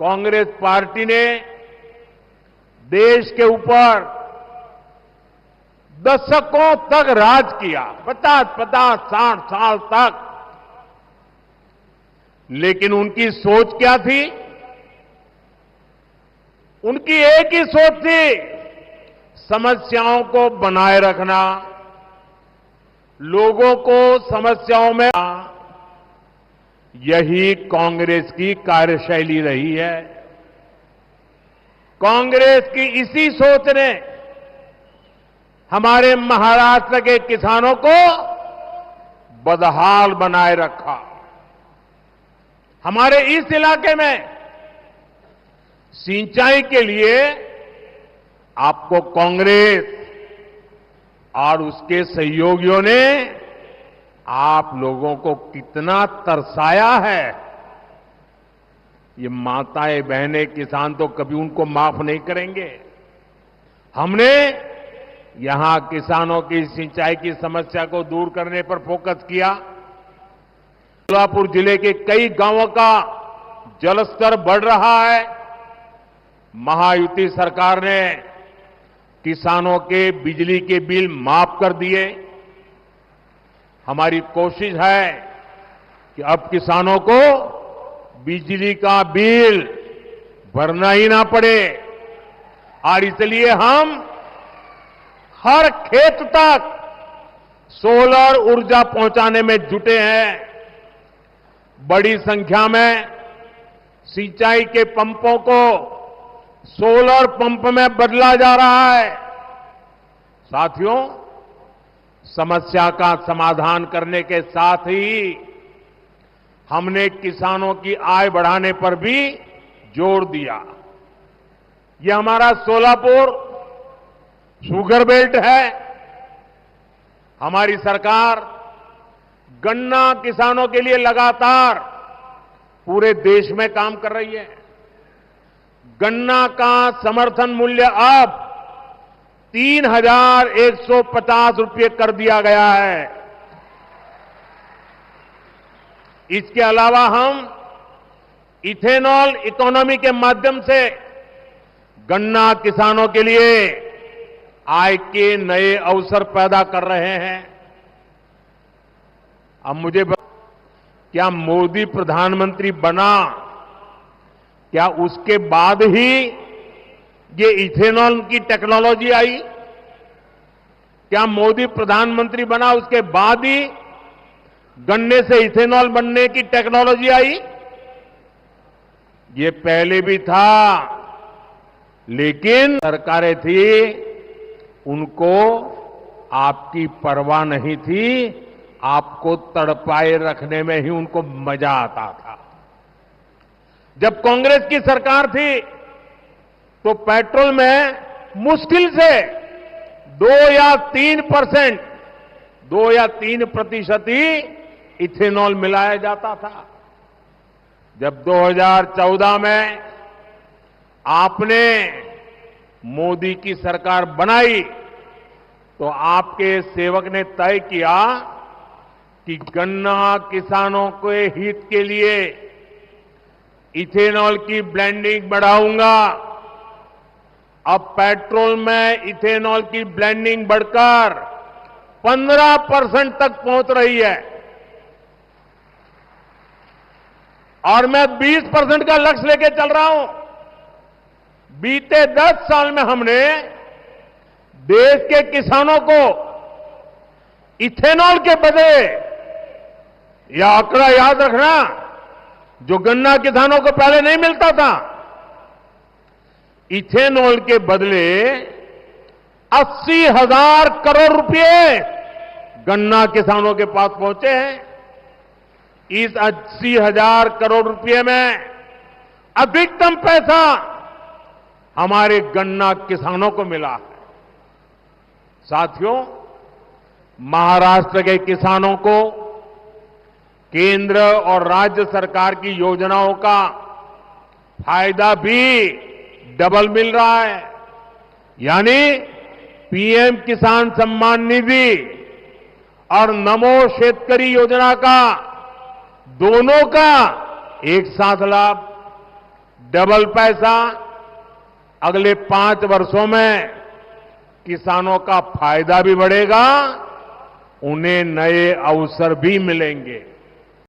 Congress party ने देश के ऊपर दशकों तक राज किया, 50-50, 60 साल तक। लेकिन उनकी सोच क्या थी? उनकी एक ही सोच थी, समस्याओं को बनाए रखना, लोगों को समस्याओं में। यही कांग्रेस की कार्यशैली रही है। कांग्रेस की इसी सोच ने हमारे महाराष्ट्र के किसानों को बदहाल बनाए रखा। हमारे इस इलाके में सिंचाई के लिए आपको कांग्रेस और उसके सहयोगियों ने आप लोगों को कितना तरसाया है। ये माताएं बहनें किसान तो कभी उनको माफ नहीं करेंगे। हमने यहां किसानों की सिंचाई की समस्या को दूर करने पर फोकस किया। सोलापुर जिले के कई गांवों का जलस्तर बढ़ रहा है। महायुति सरकार ने किसानों के बिजली के बिल माफ कर दिए। हमारी कोशिश है कि अब किसानों को बिजली का बिल भरना ही ना पड़े, और इसलिए हम हर खेत तक सोलर ऊर्जा पहुंचाने में जुटे हैं। बड़ी संख्या में सिंचाई के पंपों को सोलर पंप में बदला जा रहा है। साथियों, समस्या का समाधान करने के साथ ही हमने किसानों की आय बढ़ाने पर भी जोर दिया। यह हमारा सोलापुर शुगर बेल्ट है। हमारी सरकार गन्ना किसानों के लिए लगातार पूरे देश में काम कर रही है। गन्ना का समर्थन मूल्य अब 3,150 रुपये कर दिया गया है। इसके अलावा हम इथेनॉल इकोनॉमी के माध्यम से गन्ना किसानों के लिए आय के नए अवसर पैदा कर रहे हैं। अब मुझे क्या मोदी प्रधानमंत्री बना, क्या उसके बाद ही ये इथेनॉल की टेक्नोलॉजी आई? क्या मोदी प्रधानमंत्री बना उसके बाद ही गन्ने से इथेनॉल बनने की टेक्नोलॉजी आई? ये पहले भी था, लेकिन सरकारें थी उनको आपकी परवाह नहीं थी। आपको तड़पाए रखने में ही उनको मजा आता था। जब कांग्रेस की सरकार थी तो पेट्रोल में मुश्किल से 2 या 3% ही इथेनॉल मिलाया जाता था। जब 2014 में आपने मोदी की सरकार बनाई तो आपके सेवक ने तय किया कि गन्ना किसानों के हित के लिए इथेनॉल की ब्लेंडिंग बढ़ाऊंगा। अब पेट्रोल में इथेनॉल की ब्लेंडिंग बढ़कर 15% तक पहुंच रही है, और मैं 20% का लक्ष्य लेके चल रहा हूं। बीते 10 साल में हमने देश के किसानों को इथेनॉल के बदले, यह आंकड़ा याद रखना, जो गन्ना किसानों को पहले नहीं मिलता था, इथेनॉल के बदले 80,000 करोड़ रुपए गन्ना किसानों के पास पहुंचे हैं। इस 80,000 करोड़ रुपए में अधिकतम पैसा हमारे गन्ना किसानों को मिला है। साथियों, महाराष्ट्र के किसानों को केंद्र और राज्य सरकार की योजनाओं का फायदा भी डबल मिल रहा है। यानी पीएम किसान सम्मान निधि और नमो शेतकरी योजना का, दोनों का एक साथ लाभ। डबल पैसा अगले 5 वर्षों में किसानों का फायदा भी बढ़ेगा, उन्हें नए अवसर भी मिलेंगे।